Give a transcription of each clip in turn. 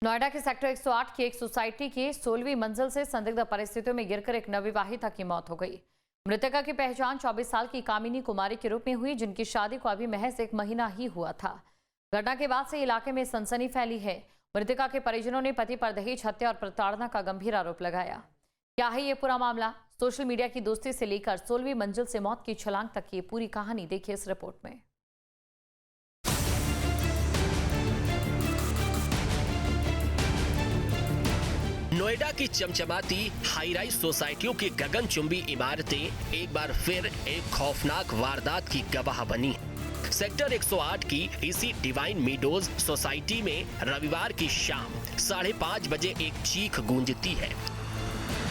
नोएडा के सेक्टर 108 की एक सोसाइटी की 16वीं मंजिल से संदिग्ध परिस्थितियों में गिरकर एक नवविवाहिता की मौत हो गई। मृतका की पहचान 24 साल की कामिनी कुमारी के रूप में हुई, जिनकी शादी को अभी महज एक महीना ही हुआ था। घटना के बाद से इलाके में सनसनी फैली है। मृतका के परिजनों ने पति पर दहेज हत्या और प्रताड़ना का गंभीर आरोप लगाया। क्या है ये पूरा मामला? सोशल मीडिया की दोस्ती से लेकर 16वीं मंजिल से मौत की छलांग तक की पूरी कहानी देखिए इस रिपोर्ट में। नोएडा की चमचमाती हाई राइज सोसाइटियों की गगनचुंबी इमारतें एक बार फिर एक खौफनाक वारदात की गवाह बनी। सेक्टर 108 की इसी डिवाइन मीडोज सोसाइटी में रविवार की शाम 5:30 बजे एक चीख गूंजती है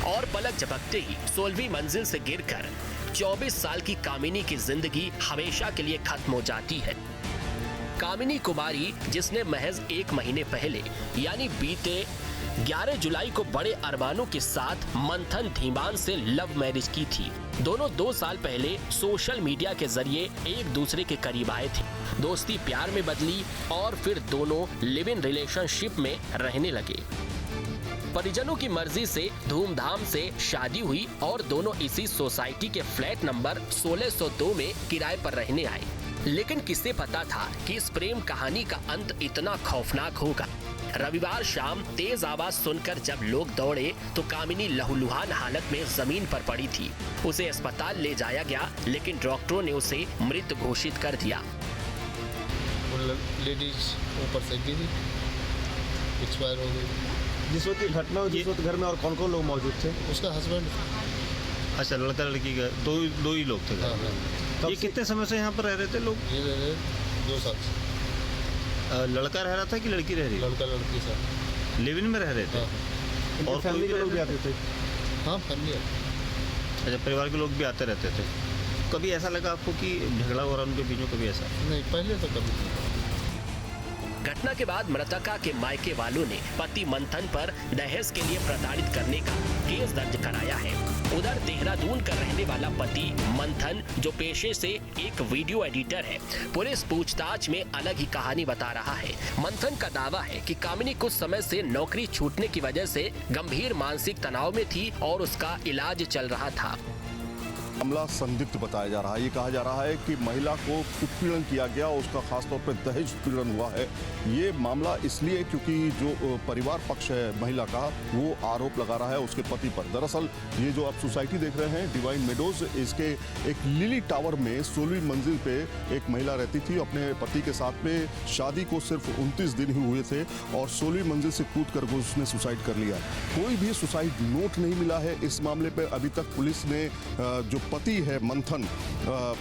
और पलक झपकते ही 16वीं मंजिल से गिरकर 24 साल की कामिनी की जिंदगी हमेशा के लिए खत्म हो जाती है। कामिनी कुमारी, जिसने महज एक महीने पहले यानी बीते 11 जुलाई को बड़े अरमानों के साथ मंथन धीमान से लव मैरिज की थी। दोनों 2 साल पहले सोशल मीडिया के जरिए एक दूसरे के करीब आए थे। दोस्ती प्यार में बदली और फिर दोनों लिव इन रिलेशनशिप में रहने लगे। परिजनों की मर्जी से धूमधाम से शादी हुई और दोनों इसी सोसाइटी के फ्लैट नंबर 1602 में किराए पर रहने आए। लेकिन किसे पता था कि इस प्रेम कहानी का अंत इतना खौफनाक होगा। रविवार शाम तेज आवाज सुनकर जब लोग दौड़े तो कामिनी लहूलुहान हालत में जमीन पर पड़ी थी। उसे अस्पताल ले जाया गया, लेकिन डॉक्टरों ने उसे मृत घोषित कर दिया। लेडीज ऊपर से गिरी, एक्सपायर हो गई। जिस वक्त घटना हुई जिस वक्त घर में और कौन कौन लोग मौजूद थे? उसका हस्बैंड। अच्छा, लड़का लड़की का दो ही लोग थे। हाँ। ये कितने समय से यहाँ पर रह रहे थे लोग? ये रह रहे 2 साल से। लड़का रह रहा था कि लड़की रह रही? लड़का लड़की साथ लिव इन में रह रहे थे। हाँ। और फैमिली के लोग भी आते थे? हाँ, फैमिली। अच्छा, परिवार के लोग भी आते रहते थे। कभी ऐसा लगा आपको कि झगड़ा हो रहा उनके बीच में? कभी ऐसा नहीं, पहले तो कभी नहीं। घटना के बाद मृतका के मायके वालों ने पति मंथन पर दहेज के लिए प्रताड़ित करने का केस दर्ज कराया है। उधर देहरादून का रहने वाला पति मंथन, जो पेशे से एक वीडियो एडिटर है, पुलिस पूछताछ में अलग ही कहानी बता रहा है। मंथन का दावा है कि कामिनी कुछ समय से नौकरी छूटने की वजह से गंभीर मानसिक तनाव में थी और उसका इलाज चल रहा था। मामला संदिग्ध बताया जा रहा है। ये कहा जा रहा है कि महिला को उत्पीड़न किया गया, उसका खासतौर पर दहेज उत्पीड़न हुआ है। ये मामला इसलिए क्योंकि जो परिवार पक्ष है महिला का, वो आरोप लगा रहा है उसके पति पर। दरअसल ये जो आप सोसाइटी देख रहे हैं डिवाइन मेडोज, इसके एक लिली टावर में 16वीं मंजिल पे एक महिला रहती थी। अपने पति के साथ में शादी को सिर्फ 29 दिन ही हुए थे और 16वीं मंजिल से कूद कर उसने सुसाइड कर लिया। कोई भी सुसाइड नोट नहीं मिला है इस मामले पर। अभी तक पुलिस ने जो पति है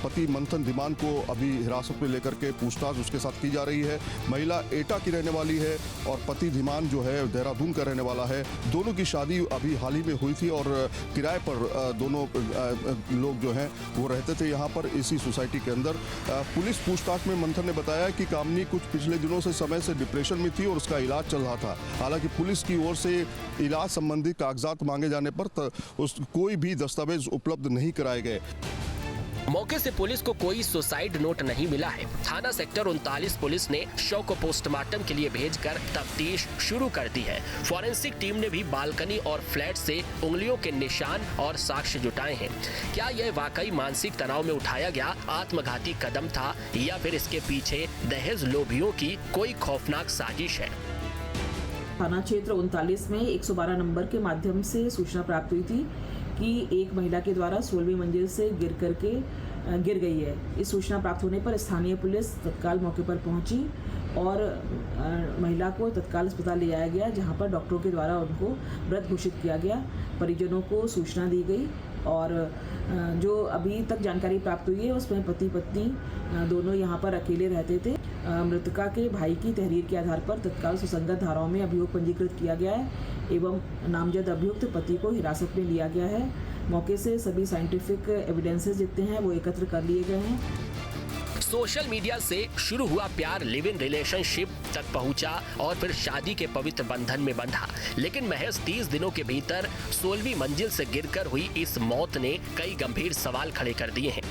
पति मंथन धीमान को अभी हिरासत में लेकर के पूछताछ उसके साथ की जा रही है। महिला एटा की रहने वाली है और पति धीमान जो है देहरादून का रहने वाला है। दोनों की शादी अभी हाल ही में हुई थी और किराए पर दोनों लोग जो हैं वो रहते थे यहाँ पर इसी सोसाइटी के अंदर। पुलिस पूछताछ में मंथन ने बताया कि कामिनी कुछ पिछले दिनों से समय से डिप्रेशन में थी और उसका इलाज चल रहा था। हालांकि पुलिस की ओर से इलाज संबंधी कागजात मांगे जाने पर कोई भी दस्तावेज उपलब्ध नहीं कराए गए। मौके से पुलिस को कोई सुसाइड नोट नहीं मिला है। थाना सेक्टर 39 पुलिस ने शव को पोस्टमार्टम के लिए भेजकर तफ्तीश शुरू कर दी है। फॉरेंसिक टीम ने भी बालकनी और फ्लैट से उंगलियों के निशान और साक्ष्य जुटाए हैं। क्या यह वाकई मानसिक तनाव में उठाया गया आत्मघाती कदम था या फिर इसके पीछे दहेज लोभियों की कोई खौफनाक साजिश है? थाना क्षेत्र 39 में 112 नंबर के माध्यम से सूचना प्राप्त हुई थी कि एक महिला के द्वारा 16वीं मंजिल से गिर गई है। इस सूचना प्राप्त होने पर स्थानीय पुलिस तत्काल मौके पर पहुंची और महिला को तत्काल अस्पताल ले जाया गया, जहां पर डॉक्टरों के द्वारा उनको मृत घोषित किया गया। परिजनों को सूचना दी गई और जो अभी तक जानकारी प्राप्त हुई है उसमें पति पत्नी दोनों यहाँ पर अकेले रहते थे। मृतका के भाई की तहरीर के आधार पर तत्काल सुसंगत धाराओं में अभियोग पंजीकृत किया गया है एवं नामजद अभियुक्त पति को हिरासत में लिया गया है। मौके से सभी साइंटिफिक एविडेंसेस जितने हैं वो एकत्र कर लिए गए हैं। सोशल मीडिया से शुरू हुआ प्यार लिव इन रिलेशनशिप तक पहुंचा और फिर शादी के पवित्र बंधन में बंधा। लेकिन महज 30 दिनों के भीतर 16वीं मंजिल से गिरकर हुई इस मौत ने कई गंभीर सवाल खड़े कर दिए हैं।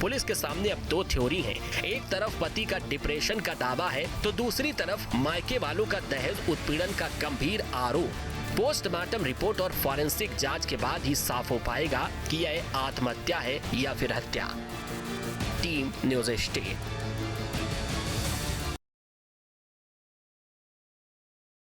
पुलिस के सामने अब दो थ्योरी हैं। एक तरफ पति का डिप्रेशन का दावा है तो दूसरी तरफ मायके वालों का दहेज उत्पीड़न का गंभीर आरोप। पोस्टमार्टम रिपोर्ट और फॉरेंसिक जांच के बाद ही साफ हो पाएगा कि यह आत्महत्या है या फिर हत्या। Team news 18।